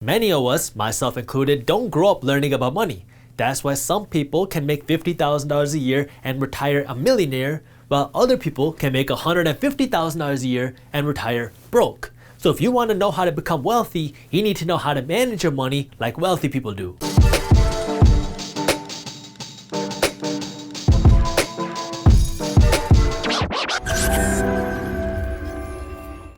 Many of us, myself included, don't grow up learning about money. That's why some people can make $50,000 a year and retire a millionaire, while other people can make $150,000 a year and retire broke. So if you want to know how to become wealthy, you need to know how to manage your money like wealthy people do.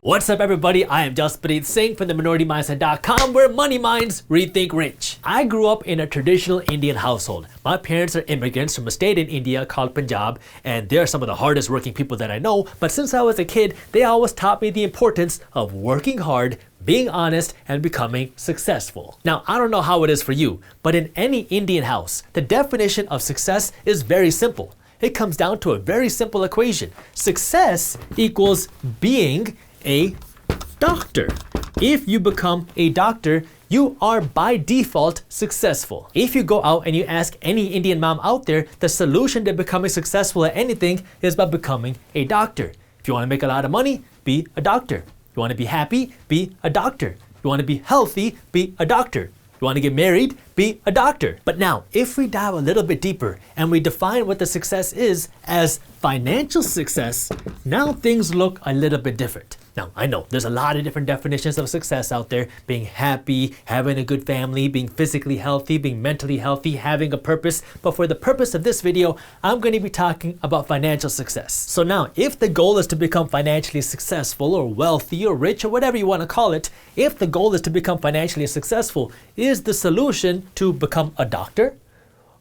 What's up everybody, I am Jaspreet Singh from theminorityMindset.com, where money minds rethink rich. I grew up in a traditional Indian household. My parents are immigrants from a state in India called Punjab, and they're some of the hardest working people that I know. But since I was a kid, they always taught me the importance of working hard, being honest, and becoming successful. Now, I don't know how it is for you, but in any Indian house, the definition of success is very simple. It comes down to a very simple equation. Success equals being a doctor. If you become a doctor, you are by default successful. If you go out and you ask any Indian mom out there, the solution to becoming successful at anything is by becoming a doctor. If you want to make a lot of money, be a doctor. If you want to be happy, be a doctor. If you want to be healthy, be a doctor. You want to get married? Be a doctor. But now, if we dive a little bit deeper and we define what the success is as financial success, now things look a little bit different. Now, I know there's a lot of different definitions of success out there. Being happy, having a good family, being physically healthy, being mentally healthy, having a purpose. But for the purpose of this video, I'm going to be talking about financial success. So now, if the goal is to become financially successful or wealthy or rich or whatever you want to call it, if the goal is to become financially successful, is the solution to become a doctor?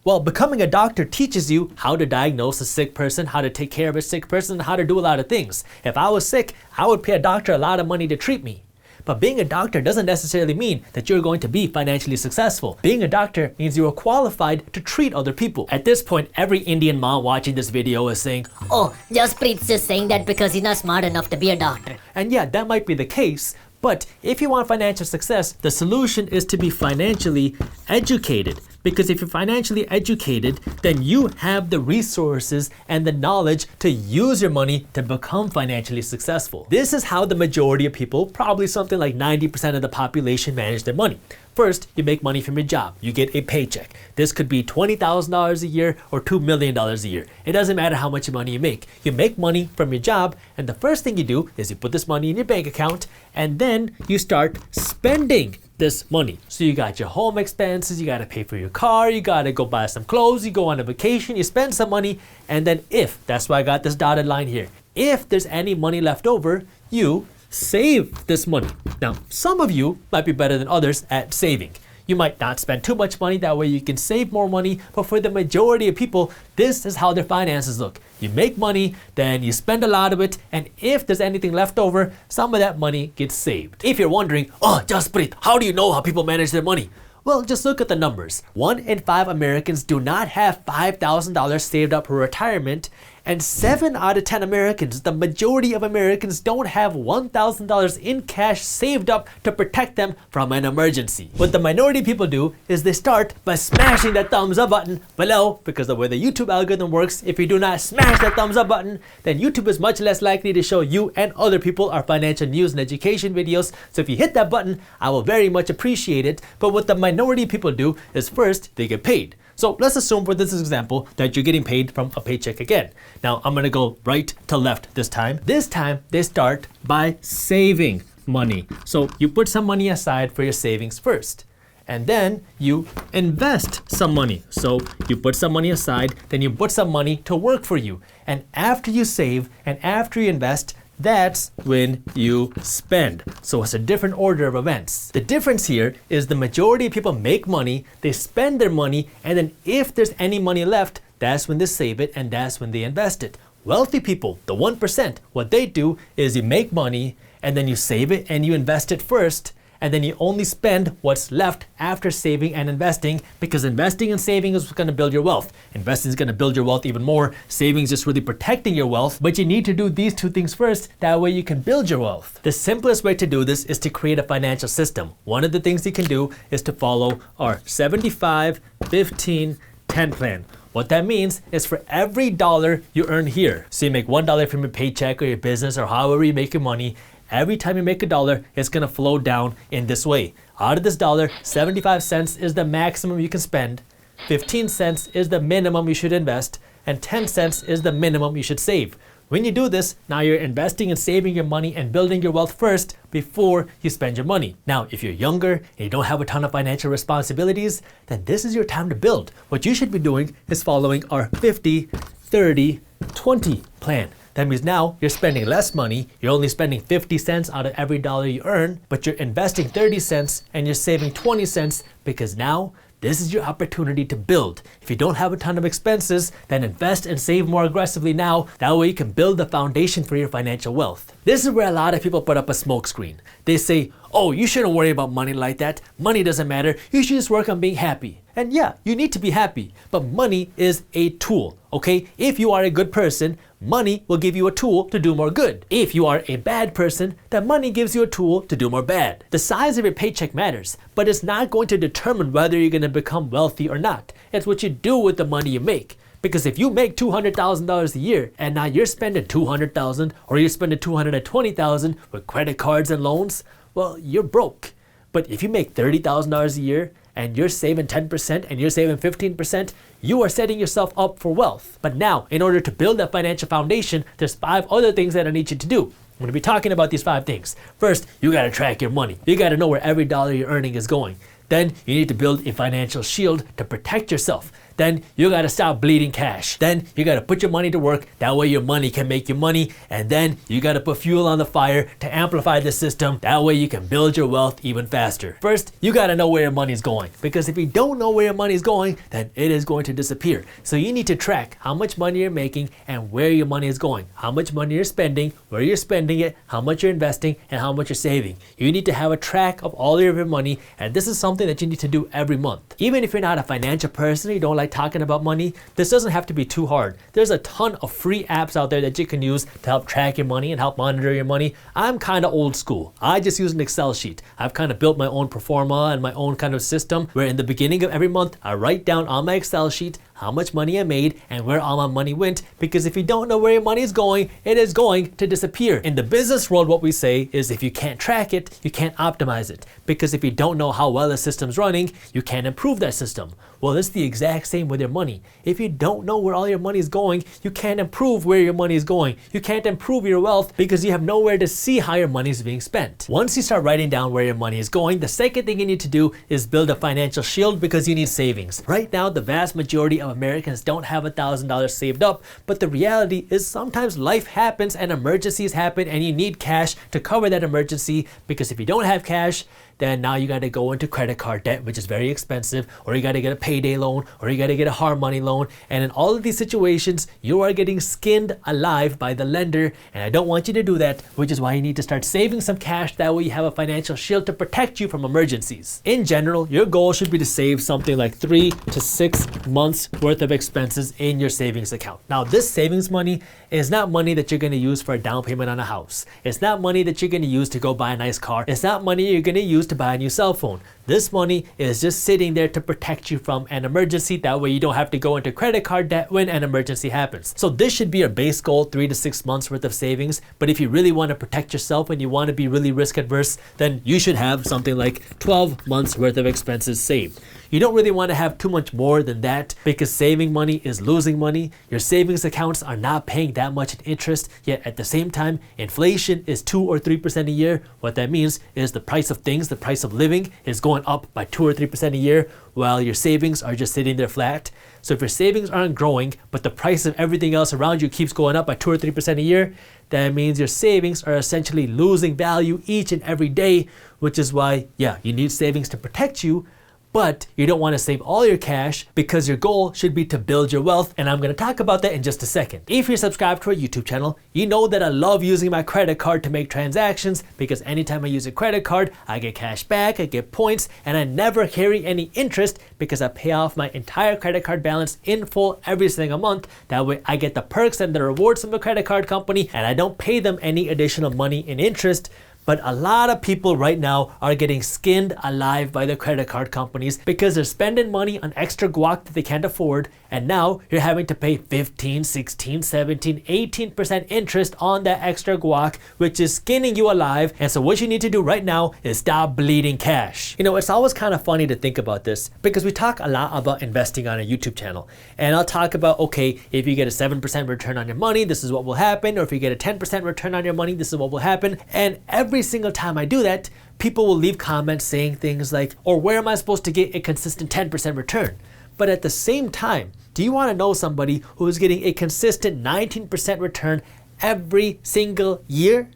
Well, becoming a doctor teaches you how to diagnose a sick person, how to take care of a sick person, and how to do a lot of things. If I was sick, I would pay a doctor a lot of money to treat me. But being a doctor doesn't necessarily mean that you're going to be financially successful. Being a doctor means you are qualified to treat other people. At this point, every Indian mom watching this video is saying, "Oh, Jaspreet's just saying that because he's not smart enough to be a doctor." And yeah, that might be the case. But if you want financial success, the solution is to be financially educated. Because if you're financially educated, then you have the resources and the knowledge to use your money to become financially successful. This is how the majority of people, probably something like 90% of the population, manage their money. First, you make money from your job. You get a paycheck. This could be $20,000 a year or $2 million a year. It doesn't matter how much money you make. You make money from your job, and the first thing you do is you put this money in your bank account, and then you start spending this money. So you got your home expenses, you got to pay for your car, you got to go buy some clothes, you go on a vacation, you spend some money, and then that's why I got this dotted line here. If there's any money left over, you save this money. Now, some of you might be better than others at saving. You might not spend too much money, that way you can save more money, but for the majority of people, this is how their finances look. You make money, then you spend a lot of it, and if there's anything left over, some of that money gets saved. If you're wondering, "Oh, Jaspreet, how do you know how people manage their money?" Well, just look at the numbers. 1 in 5 Americans do not have $5,000 saved up for retirement, and 7 out of 10 Americans, the majority of Americans, don't have $1,000 in cash saved up to protect them from an emergency. What the minority of people do is they start by smashing that thumbs up button below, because the way the YouTube algorithm works, if you do not smash that thumbs up button, then YouTube is much less likely to show you and other people our financial news and education videos. So if you hit that button, I will very much appreciate it. But what the minority of people do is first, they get paid. So let's assume for this example that you're getting paid from a paycheck again. Now I'm gonna go right to left this time. This time they start by saving money. So you put some money aside for your savings first. And then you invest some money. So you put some money aside, then you put some money to work for you. And after you save and after you invest, that's when you spend. So it's a different order of events. The difference here is the majority of people make money, they spend their money, and then if there's any money left, that's when they save it and that's when they invest it. Wealthy people, the 1%, what they do is you make money and then you save it and you invest it first, and then you only spend what's left after saving and investing, because investing and saving is what's going to build your wealth. Investing is going to build your wealth even more. Saving is just really protecting your wealth, but you need to do these two things first. That way you can build your wealth. The simplest way to do this is to create a financial system. One of the things you can do is to follow our 75, 15, 10 plan. What that means is for every dollar you earn here, so you make $1 from your paycheck or your business or however you make your money, every time you make a dollar, it's going to flow down in this way. Out of this dollar, 75 cents is the maximum you can spend, 15 cents is the minimum you should invest, and 10 cents is the minimum you should save. When you do this, now you're investing and saving your money and building your wealth first before you spend your money. Now, if you're younger and you don't have a ton of financial responsibilities, then this is your time to build. What you should be doing is following our 50-30-20 plan. That means now you're spending less money, you're only spending 50 cents out of every dollar you earn, but you're investing 30 cents and you're saving 20 cents because now this is your opportunity to build. If you don't have a ton of expenses, then invest and save more aggressively now. That way you can build the foundation for your financial wealth. This is where a lot of people put up a smokescreen. They say, oh, you shouldn't worry about money like that. Money doesn't matter. You should just work on being happy. And yeah, you need to be happy, but money is a tool, okay? If you are a good person, money will give you a tool to do more good. If you are a bad person, then money gives you a tool to do more bad. The size of your paycheck matters, but it's not going to determine whether you're going to become wealthy or not. It's what you do with the money you make. Because if you make $200,000 a year and now you're spending $200,000 or you're spending $220,000 with credit cards and loans, well, you're broke. But if you make $30,000 a year and you're saving 10% and you're saving 15%, you are setting yourself up for wealth. But now, in order to build that financial foundation, there's 5 other things that I need you to do. I'm going to be talking about these 5 things. First, you got to track your money. You got to know where every dollar you're earning is going. Then you need to build a financial shield to protect yourself. Then you got to stop bleeding cash. Then you got to put your money to work. That way your money can make you money. And then you got to put fuel on the fire to amplify the system. That way you can build your wealth even faster. First, you got to know where your money is going. Because if you don't know where your money is going, then it is going to disappear. So you need to track how much money you're making and where your money is going. How much money you're spending, where you're spending it, how much you're investing, and how much you're saving. You need to have a track of all of your money. And this is something that you need to do every month. Even if you're not a financial person, you don't like talking about money, this doesn't have to be too hard. There's a ton of free apps out there that you can use to help track your money and help monitor your money. I'm kind of old school. I just use an Excel sheet. I've kind of built my own pro forma and my own kind of system where in the beginning of every month, I write down on my Excel sheet how much money I made and where all my money went, because if you don't know where your money is going, it is going to disappear. In the business world, what we say is if you can't track it, you can't optimize it, because if you don't know how well the system's running, you can't improve that system. Well, it's the exact same with your money. If you don't know where all your money is going, you can't improve where your money is going. You can't improve your wealth because you have nowhere to see how your money is being spent. Once you start writing down where your money is going, the second thing you need to do is build a financial shield, because you need savings. Right now, the vast majority of Americans don't have $1,000 saved up, but the reality is sometimes life happens and emergencies happen and you need cash to cover that emergency, because if you don't have cash, then now you got to go into credit card debt, which is very expensive, or you got to get a payday loan, or you got to get a hard money loan. And in all of these situations, you are getting skinned alive by the lender. And I don't want you to do that, which is why you need to start saving some cash. That way you have a financial shield to protect you from emergencies. In general, your goal should be to save something like 3 to 6 months worth of expenses in your savings account. Now, this savings money is not money that you're going to use for a down payment on a house. It's not money that you're going to use to go buy a nice car. It's not money you're going to use to buy a new cell phone. This money is just sitting there to protect you from an emergency. That way you don't have to go into credit card debt when an emergency happens. So this should be your base goal, 3 to 6 months worth of savings. But if you really want to protect yourself and you want to be really risk adverse, then you should have something like 12 months worth of expenses saved. You don't really want to have too much more than that, because saving money is losing money. Your savings accounts are not paying that much in interest, yet at the same time, inflation is 2 or 3% a year. What that means is the price of things, the price of living is going up by 2 or 3% a year, while your savings are just sitting there flat. So if your savings aren't growing, but the price of everything else around you keeps going up by 2 or 3% a year, that means your savings are essentially losing value each and every day, which is why, yeah, you need savings to protect you. But you don't want to save all your cash, because your goal should be to build your wealth. And I'm going to talk about that in just a second. If you're subscribed to our YouTube channel, you know that I love using my credit card to make transactions, because anytime I use a credit card, I get cash back, I get points, and I never carry any interest because I pay off my entire credit card balance in full every single month. That way I get the perks and the rewards from the credit card company, and I don't pay them any additional money in interest. But a lot of people right now are getting skinned alive by the credit card companies because they're spending money on extra guac that they can't afford, and now you're having to pay 15, 16, 17, 18% interest on that extra guac, which is skinning you alive. And so what you need to do right now is stop bleeding cash. You know, it's always kind of funny to think about this because we talk a lot about investing on a YouTube channel, and I'll talk about, okay, if you get a 7% return on your money, this is what will happen, or if you get a 10% return on your money, this is what will happen. And every single time I do that, people will leave comments saying things like, or where am I supposed to get a consistent 10% return? But at the same time, do you want to know somebody who is getting a consistent 19% return every single year?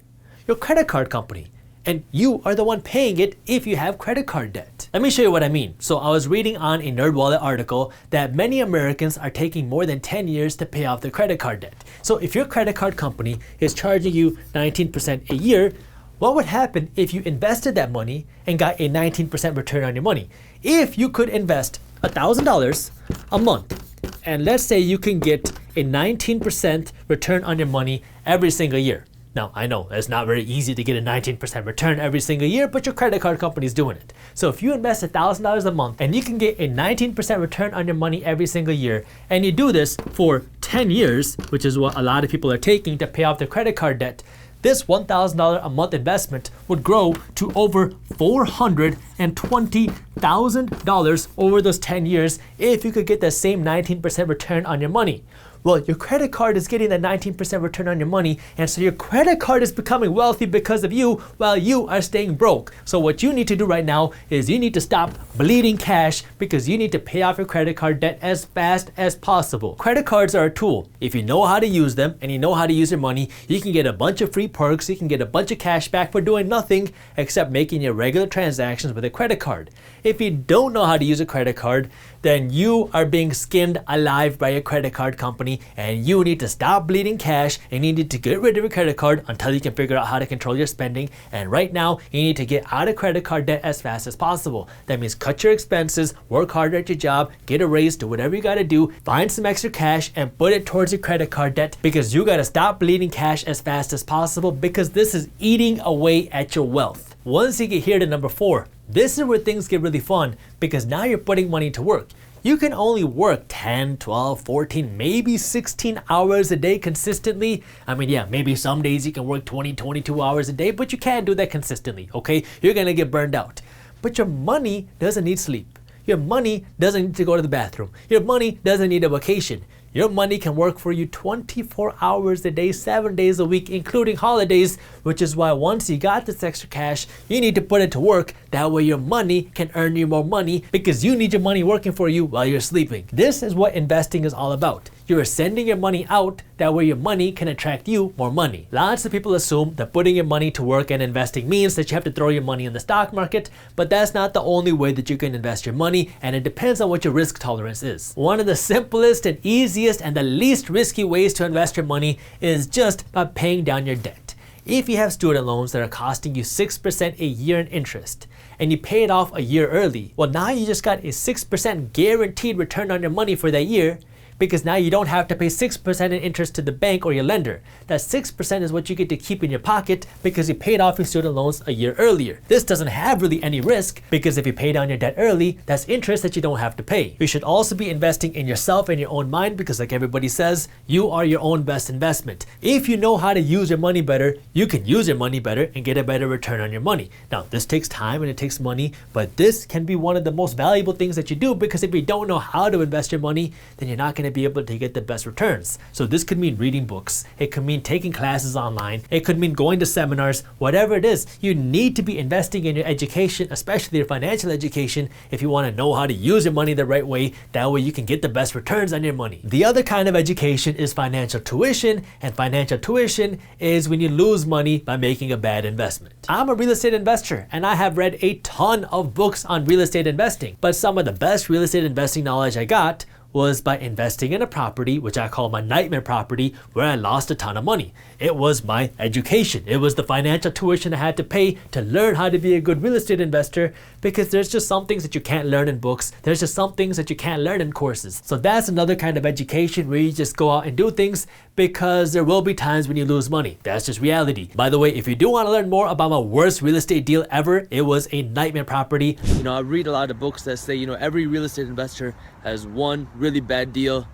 Your credit card company. And you are the one paying it if you have credit card debt. Let me show you what I mean. So I was reading on a NerdWallet article that many Americans are taking more than 10 years to pay off their credit card debt. So if your credit card company is charging you 19% a year, what would happen if you invested that money and got a 19% return on your money? If you could invest $1,000 a month, and let's say you can get a 19% return on your money every single year. Now, I know it's not very easy to get a 19% return every single year, but your credit card company is doing it. So if you invest $1,000 a month and you can get a 19% return on your money every single year, and you do this for 10 years, which is what a lot of people are taking to pay off their credit card debt, this $1,000 a month investment would grow to over $420,000 over those 10 years if you could get the same 19% return on your money. Well, your credit card is getting that 19% return on your money, and so your credit card is becoming wealthy because of you while you are staying broke. So what you need to do right now is you need to stop bleeding cash because you need to pay off your credit card debt as fast as possible. Credit cards are a tool. If you know how to use them and you know how to use your money, you can get a bunch of free perks, you can get a bunch of cash back for doing nothing except making your regular transactions with a credit card. If you don't know how to use a credit card, then you are being skinned alive by your credit card company, and you need to stop bleeding cash and you need to get rid of your credit card until you can figure out how to control your spending. And right now, you need to get out of credit card debt as fast as possible. That means cut your expenses, work harder at your job, get a raise, do whatever you gotta do, find some extra cash and put it towards your credit card debt because you gotta stop bleeding cash as fast as possible because this is eating away at your wealth. Once you get here to number 4, this is where things get really fun because now you're putting money to work. You can only work 10, 12, 14, maybe 16 hours a day consistently. I mean, yeah, maybe some days you can work 20, 22 hours a day, but you can't do that consistently, okay? You're gonna get burned out. But your money doesn't need sleep. Your money doesn't need to go to the bathroom. Your money doesn't need a vacation. Your money can work for you 24 hours a day, 7 days a week, including holidays, which is why once you got this extra cash, you need to put it to work. That way your money can earn you more money because you need your money working for you while you're sleeping. This is what investing is all about. You're sending your money out, that way your money can attract you more money. Lots of people assume that putting your money to work and investing means that you have to throw your money in the stock market, but that's not the only way that you can invest your money, and it depends on what your risk tolerance is. One of the simplest and easiest and the least risky ways to invest your money is just by paying down your debt. If you have student loans that are costing you 6% a year in interest, and you pay it off a year early, well, now you just got a 6% guaranteed return on your money for that year, because now you don't have to pay 6% in interest to the bank or your lender. That 6% is what you get to keep in your pocket because you paid off your student loans a year earlier. This doesn't have really any risk because if you pay down your debt early, that's interest that you don't have to pay. You should also be investing in yourself and your own mind because like everybody says, you are your own best investment. If you know how to use your money better, you can use your money better and get a better return on your money. Now, this takes time and it takes money, but this can be one of the most valuable things that you do because if you don't know how to invest your money, then you're not going to be able to get the best returns. So this could mean reading books, it could mean taking classes online, it could mean going to seminars, whatever it is. You need to be investing in your education, especially your financial education, if you want to know how to use your money the right way. That way you can get the best returns on your money. The other kind of education is financial tuition, and financial tuition is when you lose money by making a bad investment. I'm a real estate investor and I have read a ton of books on real estate investing, but some of the best real estate investing knowledge I got was by investing in a property, which I call my nightmare property, where I lost a ton of money. It was my education. It was the financial tuition I had to pay to learn how to be a good real estate investor, because there's just some things that you can't learn in books. There's just some things that you can't learn in courses. So that's another kind of education where you just go out and do things, because there will be times when you lose money. That's just reality. By the way, if you do want to learn more about my worst real estate deal ever, it was a nightmare property. I read a lot of books that say, every real estate investor has one really bad deal.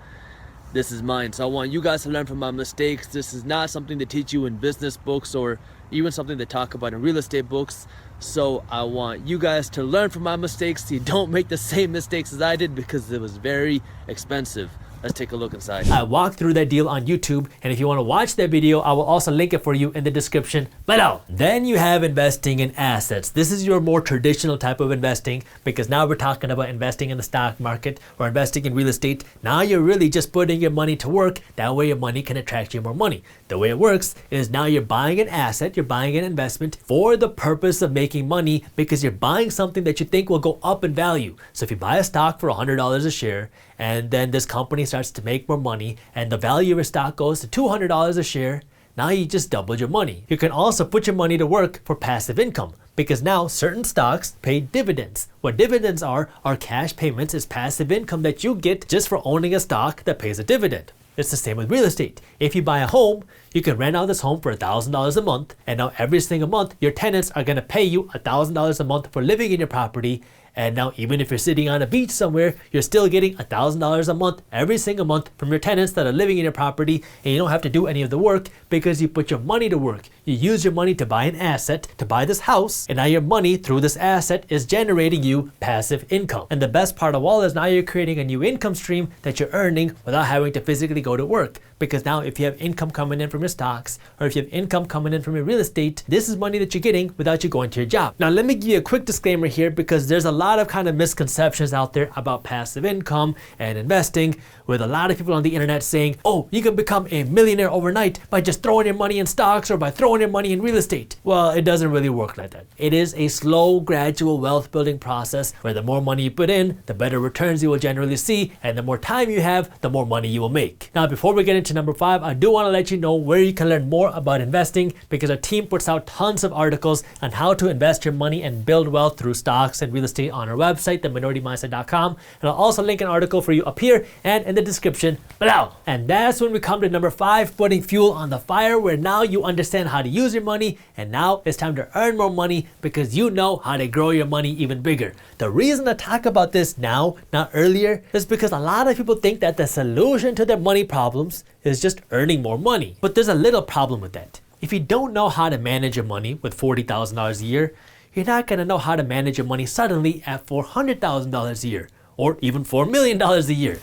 This is mine. So I want you guys to learn from my mistakes. This is not something to teach you in business books or even something to talk about in real estate books. So I want you guys to learn from my mistakes so you don't make the same mistakes as I did, because it was very expensive. Let's take a look inside. I walked through that deal on YouTube, and if you want to watch that video, I will also link it for you in the description below. Then you have investing in assets. This is your more traditional type of investing, because now we're talking about investing in the stock market or investing in real estate. Now you're really just putting your money to work. That way your money can attract you more money. The way it works is now you're buying an asset, you're buying an investment for the purpose of making money, because you're buying something that you think will go up in value. So if you buy a stock for $100 a share, and then this company starts to make more money and the value of your stock goes to $200 a share, now you just doubled your money. You can also put your money to work for passive income, because now certain stocks pay dividends. What dividends are cash payments. Is passive income that you get just for owning a stock that pays a dividend. It's the same with real estate. If you buy a home, you can rent out this home for $1,000 a month, and now every single month your tenants are going to pay you $1,000 a month for living in your property. And now even if you're sitting on a beach somewhere, you're still getting $1,000 a month every single month from your tenants that are living in your property, and you don't have to do any of the work because you put your money to work. You use your money to buy an asset, to buy this house, and now your money through this asset is generating you passive income. And the best part of all is now you're creating a new income stream that you're earning without having to physically go to work. Because now if you have income coming in from your stocks, or if you have income coming in from your real estate, this is money that you're getting without you going to your job. Now let me give you a quick disclaimer here, because there's a lot of kind of misconceptions out there about passive income and investing, with a lot of people on the internet saying, oh, you can become a millionaire overnight by just throwing your money in stocks or by throwing your money in real estate. Well, it doesn't really work like that. It is a slow, gradual wealth building process where the more money you put in, the better returns you will generally see, and the more time you have, the more money you will make. Now, before we get into number 5, I do want to let you know where you can learn more about investing, because our team puts out tons of articles on how to invest your money and build wealth through stocks and real estate on our website, theminoritymindset.com. And I'll also link an article for you up here and in the description below. And that's when we come to number 5, putting fuel on the fire, where now you understand how to use your money, and now it's time to earn more money because you know how to grow your money even bigger. The reason I talk about this now, not earlier, is because a lot of people think that the solution to their money problems is just earning more money. But there's a little problem with that. If you don't know how to manage your money with $40,000 a year, you're not going to know how to manage your money suddenly at $400,000 a year, or even $4 million a year.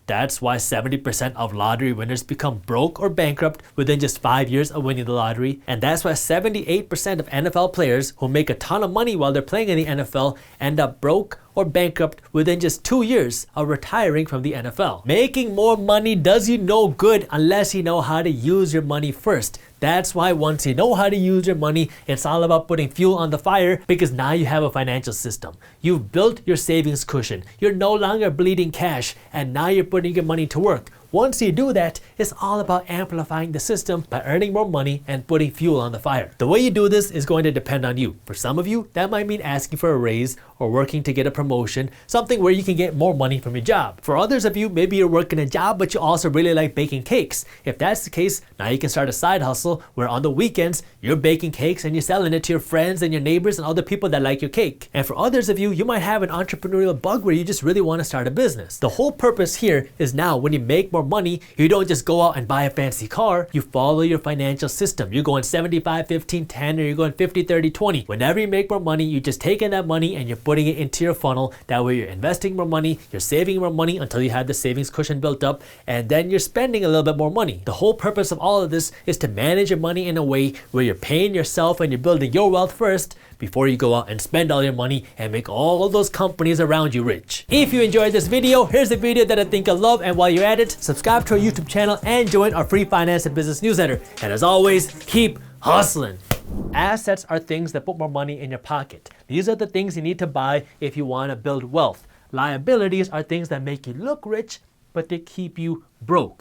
That's why 70% of lottery winners become broke or bankrupt within just 5 years of winning the lottery. And that's why 78% of NFL players who make a ton of money while they're playing in the NFL end up broke or bankrupt within just 2 years of retiring from the NFL. Making more money does you no good unless you know how to use your money first. That's why once you know how to use your money, it's all about putting fuel on the fire, because now you have a financial system. You've built your savings cushion. You're no longer bleeding cash, and now you're putting your money to work. Once you do that, it's all about amplifying the system by earning more money and putting fuel on the fire. The way you do this is going to depend on you. For some of you, that might mean asking for a raise or working to get a promotion, something where you can get more money from your job. For others of you, maybe you're working a job, but you also really like baking cakes. If that's the case, now you can start a side hustle where on the weekends, you're baking cakes and you're selling it to your friends and your neighbors and other people that like your cake. And for others of you, you might have an entrepreneurial bug where you just really want to start a business. The whole purpose here is now when you make more money, you don't just go out and buy a fancy car. You follow your financial system. You're going 75, 15, 10, or you're going 50, 30, 20. Whenever you make more money, you're just taking that money and you're putting it into your funnel. That way you're investing more money, you're saving more money until you have the savings cushion built up, and then you're spending a little bit more money. The whole purpose of all of this is to manage your money in a way where you're paying yourself and you're building your wealth first before you go out and spend all your money and make all of those companies around you rich. If you enjoyed this video, here's a video that I think you'll love, and while you're at it, subscribe to our YouTube channel and join our free finance and business newsletter. And as always, keep hustling. Assets are things that put more money in your pocket. These are the things you need to buy if you want to build wealth. Liabilities are things that make you look rich but they keep you broke.